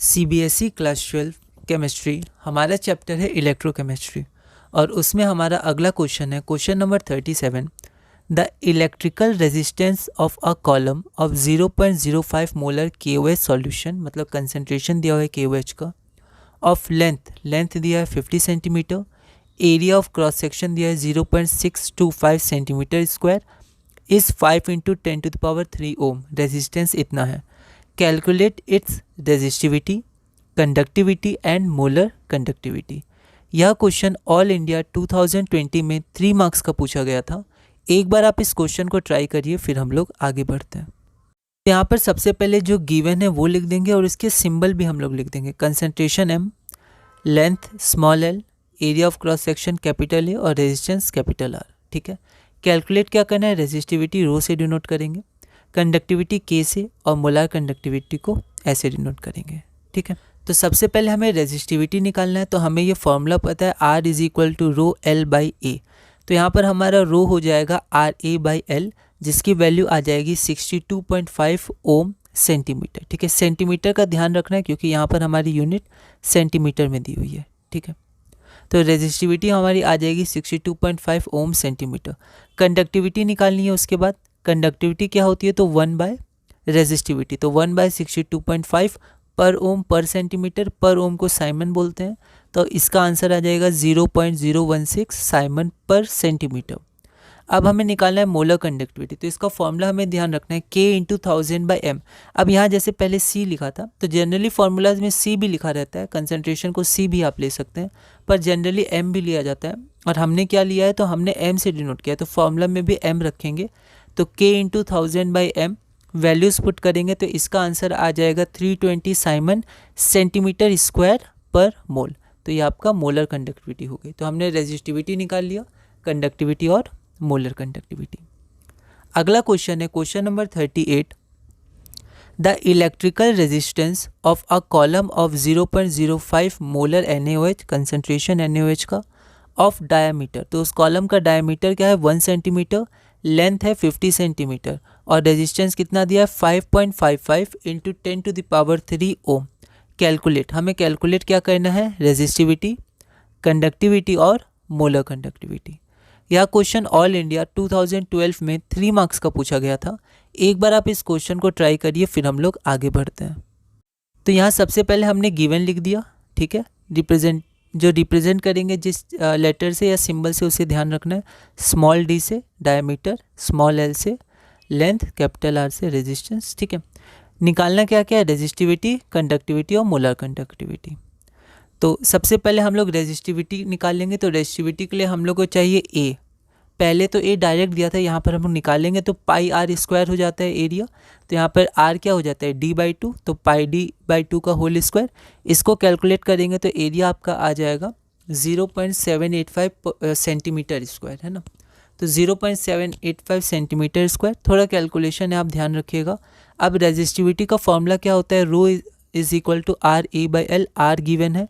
CBSE class 12 chemistry हमारा chapter है electrochemistry और उसमें हमारा अगला क्वेश्चन है question number 37। The electrical resistance of a column of 0.05 molar KOH solution, मतलब कंसंट्रेशन दिया हुआ है KOH का, ऑफ लेंथ दिया है 50 centimetre, area of cross section दिया है 0.625 सेंटीमीटर स्क्वायर, इस 5 × 10⁻³ ओम, रेजिस्टेंस इतना है। Calculate its resistivity, conductivity and molar conductivity. यह क्वेश्चन ऑल इंडिया 2020 में 3 मार्क्स का पूछा गया था। एक बार आप इस क्वेश्चन को ट्राई करिए, फिर हम लोग आगे बढ़ते हैं। यहाँ पर सबसे पहले जो गिवन है वो लिख देंगे और इसके सिंबल भी हम लोग लिख देंगे। Concentration M, length small l, area of cross section capital A और रेजिस्टेंस कैपिटल R। ठीक है, कैलकुलेट क्या करना है, रेजिस्टिविटी रो से डिनोट करेंगे, कंडक्टिविटी K से और मोलर कंडक्टिविटी को ऐसे डिनोट करेंगे। ठीक है, तो सबसे पहले हमें रेजिस्टिविटी निकालना है, तो हमें ये फॉर्मूला पता है R = ρl/A। तो यहाँ पर हमारा रो हो जाएगा RA/L, जिसकी वैल्यू आ जाएगी 62.5 ओम सेंटीमीटर। ठीक है, सेंटीमीटर का ध्यान रखना है क्योंकि यहाँ पर हमारी यूनिट सेंटीमीटर में दी हुई है। ठीक है, तो रेजिस्टिविटी हमारी आ जाएगी 62.5 ओम सेंटीमीटर। कंडक्टिविटी निकालनी है, उसके बाद कंडक्टिविटी क्या होती है, तो 1/रेजिस्टिविटी, तो 1/62.5 पर ओम पर सेंटीमीटर, पर ओम को साइमन बोलते हैं, तो इसका आंसर आ जाएगा 0.016 साइमन पर सेंटीमीटर। अब हमें निकालना है मोलर कंडक्टिविटी, तो इसका फॉर्मूला हमें ध्यान रखना है K × 1000/m। अब यहाँ जैसे पहले C लिखा था, तो जनरली फार्मूलाज में C भी लिखा रहता है, कंसंट्रेशन को C भी आप ले सकते हैं, पर जनरली M भी लिया जाता है। और हमने क्या लिया है, तो हमने M से डिनोट किया, तो फॉर्मूला में भी M रखेंगे। तो K × 1000/m वैल्यूज़ पुट करेंगे तो इसका आंसर आ जाएगा 320 साइमन सेंटीमीटर स्क्वायर पर मोल। तो ये आपका मोलर कंडक्टिविटी हो गई। तो हमने रेजिस्टिविटी निकाल लिया, कंडक्टिविटी और मोलर कंडक्टिविटी। अगला क्वेश्चन है question number 38। The electrical resistance of a column of 0.05 molar NaOH, concentration NaOH का, ऑफ डायामीटर, तो उस कॉलम का डायामीटर क्या है 1 सेंटीमीटर, लेंथ है 50 सेंटीमीटर और रेजिस्टेंस कितना दिया है 5.55 × 10⁻³ ओम। कैलकुलेट, हमें कैलकुलेट क्या करना है, रेजिस्टिविटी, कंडक्टिविटी और मोलर कंडक्टिविटी। यह क्वेश्चन ऑल इंडिया 2012 में 3 मार्क्स का पूछा गया था। एक बार आप इस क्वेश्चन को ट्राई करिए, फिर हम लोग आगे बढ़ते हैं। तो यहाँ सबसे पहले हमने गिवन लिख दिया। ठीक है, रिप्रेजेंट करेंगे जिस लेटर से या सिंबल से, उसे ध्यान रखना है। स्मॉल d से डायमीटर, स्मॉल l से लेंथ, कैपिटल R से रेजिस्टेंस। ठीक है, निकालना क्या क्या है, रेजिस्टिविटी, कंडक्टिविटी और मोलर कंडक्टिविटी। तो सबसे पहले हम लोग रेजिस्टिविटी निकाल लेंगे। तो रेजिस्टिविटी के लिए हम लोग को चाहिए A। पहले तो A डायरेक्ट दिया था, यहाँ पर हम लोग निकालेंगे तो πr² हो जाता है एरिया। तो यहाँ पर R क्या हो जाता है d/2, तो πd/2 का होल स्क्वायर। इसको कैलकुलेट करेंगे तो एरिया आपका आ जाएगा 0.785 सेंटीमीटर स्क्वायर, है ना। तो 0.785 सेंटीमीटर स्क्वायर, थोड़ा कैलकुलेशन है, आप ध्यान रखिएगा। अब रेजिस्टिविटी का फॉर्मूला क्या होता है, रो = RA/L। R गिवन है,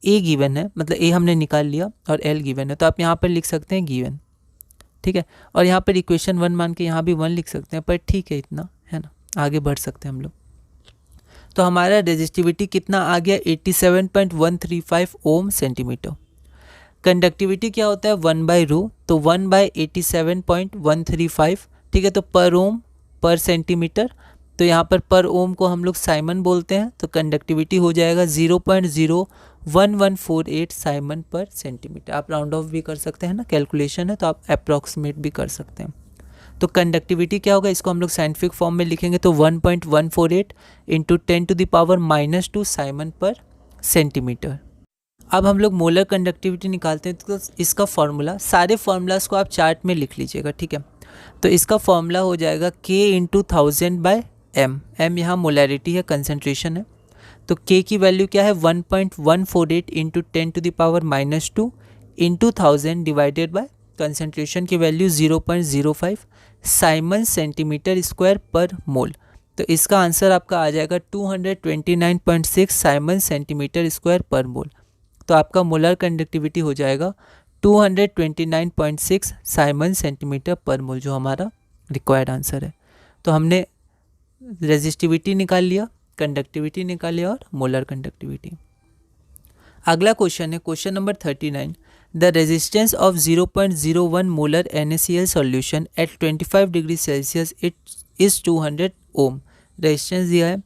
A गिवन है, मतलब A हमने निकाल लिया और L गिवन है, तो आप यहाँ पर लिख सकते हैं गिवन। ठीक है, और यहाँ पर इक्वेशन 1 मान के यहाँ भी 1 लिख सकते हैं, पर ठीक है, इतना है ना, आगे बढ़ सकते हैं हम लोग। तो हमारा रेजिस्टिविटी कितना आ गया 87.135 ओम सेंटीमीटर। कंडक्टिविटी क्या होता है 1/ρ, तो 1/87.135। ठीक है, तो पर ओम पर सेंटीमीटर, तो यहाँ पर ओम को हम लोग साइमन बोलते हैं, तो कंडक्टिविटी हो जाएगा 0.01148 साइमन पर सेंटीमीटर। आप राउंड ऑफ भी कर सकते हैं ना, कैलकुलेशन है तो आप अप्रॉक्सीमेट भी कर सकते हैं। तो कंडक्टिविटी क्या होगा, इसको हम लोग साइंटिफिक फॉर्म में लिखेंगे तो 1.148 × 10⁻² साइमन पर सेंटीमीटर। अब हम लोग मोलर कंडक्टिविटी निकालते हैं, तो इसका फॉर्मूला, सारे फार्मूलाज को आप चार्ट में लिख लीजिएगा। ठीक है, तो इसका फॉर्मूला हो जाएगा K × 1000/m। m यहाँ मोलैरिटी है, कंसंट्रेशन है, तो K की वैल्यू क्या है 1.148 × 10⁻² × 1000 डिवाइडेड बाय कंसंट्रेशन की वैल्यू 0.05 साइमन सेंटीमीटर स्क्वायर पर मोल। तो इसका आंसर आपका आ जाएगा 229.6 साइमन सेंटीमीटर स्क्वायर पर मोल। तो आपका मोलर कंडक्टिविटी हो जाएगा 229.6 साइमन सेंटीमीटर पर मोल, जो हमारा रिक्वायर्ड आंसर है। तो हमने रेजिस्टिविटी निकाल लिया, कंडक्टिविटी निकाले और मोलर कंडक्टिविटी। अगला क्वेश्चन है question number 39, the resistance of 0.01 molar NaCl solution at 25 degree Celsius it is 200 ohm. Resistance दिया है।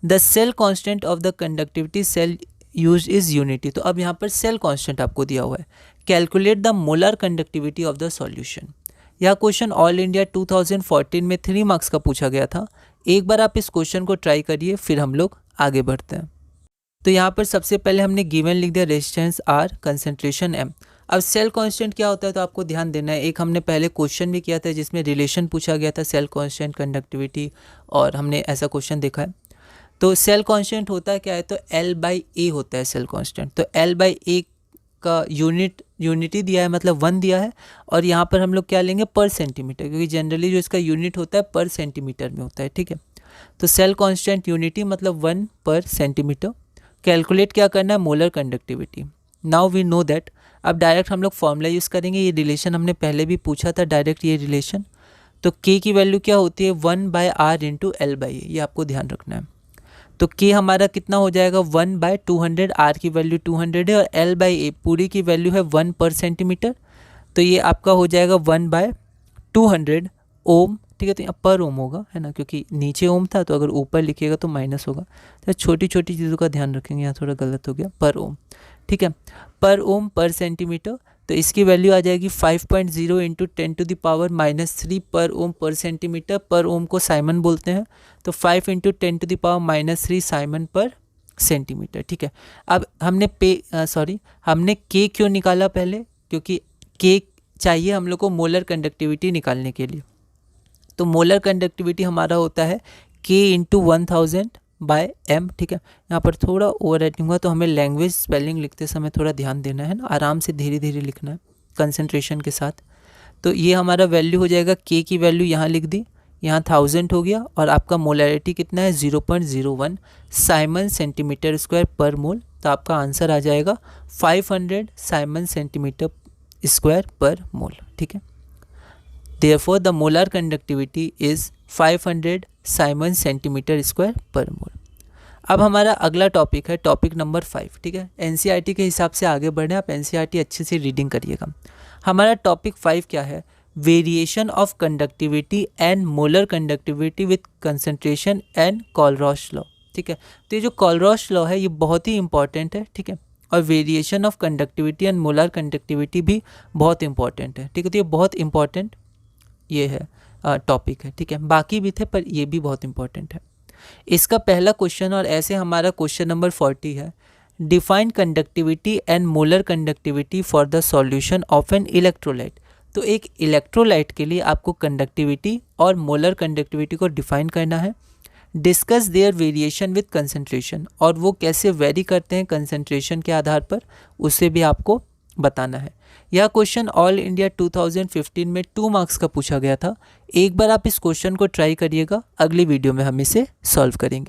The cell constant of the conductivity cell use is unity. तो अब यहाँ पर सेल कांस्टेंट आपको दिया हुआ है। Calculate the molar conductivity of the solution. यह क्वेश्चन ऑल इंडिया 2014 में 3 मार्क्स का पूछा गया था। एक बार आप इस क्वेश्चन को ट्राई करिए, फिर हम लोग आगे बढ़ते हैं। तो यहाँ पर सबसे पहले हमने गिवन लिख दिया रेजिस्टेंस R, कंसंट्रेशन M। अब सेल कांस्टेंट क्या होता है तो आपको ध्यान देना है। एक हमने पहले क्वेश्चन भी किया था जिसमें रिलेशन पूछा गया था सेल कांस्टेंट कंडक्टिविटी, और हमने ऐसा क्वेश्चन देखा है। तो सेल कांस्टेंट होता क्या है तो L/A होता है सेल कांस्टेंट। तो L/A का यूनिटी दिया है, मतलब 1 दिया है, और यहाँ पर हम लोग क्या लेंगे पर सेंटीमीटर, क्योंकि जनरली जो इसका यूनिट होता है पर सेंटीमीटर में होता है। ठीक है, तो सेल कांस्टेंट यूनिटी मतलब 1 पर सेंटीमीटर। कैलकुलेट क्या करना है molar conductivity. Now we know that. अब डायरेक्ट हम लोग फॉर्मूला यूज़ करेंगे। ये रिलेशन हमने पहले भी पूछा था, डायरेक्ट ये रिलेशन। तो K की वैल्यू क्या होती है 1/R इंटू L/A, ये आपको ध्यान रखना है। तो K हमारा कितना हो जाएगा 1/200, R की वैल्यू 200 है, और L/A पूरी की वैल्यू है 1 पर सेंटीमीटर। तो ये आपका हो जाएगा 1/200 ओम। ठीक है, तो यहाँ पर ओम होगा, है ना, क्योंकि नीचे ओम था, तो अगर ऊपर लिखिएगा तो माइनस होगा। तो छोटी छोटी चीज़ों का ध्यान रखेंगे, यहाँ थोड़ा गलत हो गया, पर ओम। ठीक है, पर ओम पर सेंटीमीटर। तो इसकी वैल्यू आ जाएगी 5.0 इंटू 10⁻³ पर ओम पर सेंटीमीटर। पर ओम को साइमन बोलते हैं, तो 5 इंटू 10⁻³ साइमन पर सेंटीमीटर। ठीक है, अब हमने हमने K क्यों निकाला पहले, क्योंकि K चाहिए हम लोग को मोलर कंडक्टिविटी निकालने के लिए। तो मोलर कंडक्टिविटी हमारा होता है K इंटू 1000/m। ठीक है, यहाँ पर थोड़ा ओवर राइटिंग हुआ, तो हमें लैंग्वेज स्पेलिंग लिखते समय थोड़ा ध्यान देना है ना, आराम से धीरे धीरे लिखना है कंसंट्रेशन के साथ। तो ये हमारा वैल्यू हो जाएगा, K की वैल्यू यहाँ लिख दी, यहाँ 1000 हो गया, और आपका मोलैरिटी कितना है 0.01 साइमन सेंटीमीटर स्क्वायर पर मोल। तो आपका आंसर आ जाएगा 500 साइमन सेंटीमीटर स्क्वायर पर मोल। ठीक है, Therefore, the molar conductivity is 500 Simon centimeter square per mole। अब हमारा अगला टॉपिक है टॉपिक नंबर 5। ठीक है, NCERT के हिसाब से आगे बढ़े, आप NCERT अच्छे से रीडिंग करिएगा। हमारा टॉपिक 5 क्या है, variation of conductivity and molar conductivity with concentration and Kohlrausch law. ठीक है, तो ये जो कॉलरॉश लॉ है ये बहुत ही इंपॉर्टेंट है। ठीक है, और variation of conductivity and molar conductivity भी बहुत इंपॉर्टेंट है। ठीक है, तो ये बहुत इंपॉर्टेंट ये है टॉपिक है। ठीक है, बाकी भी थे पर ये भी बहुत इंपॉर्टेंट है। इसका पहला क्वेश्चन, और ऐसे हमारा क्वेश्चन नंबर 40 है, define conductivity and molar conductivity for the solution of an electrolyte. तो एक इलेक्ट्रोलाइट के लिए आपको कंडक्टिविटी और मोलर कंडक्टिविटी को डिफाइन करना है। Discuss their variation with concentration, और वो कैसे वेरी करते हैं कंसंट्रेशन के आधार पर, उसे भी आपको बताना है। यह क्वेश्चन ऑल इंडिया 2015 में 2 मार्क्स का पूछा गया था। एक बार आप इस क्वेश्चन को ट्राई करिएगा, अगली वीडियो में हम इसे सॉल्व करेंगे।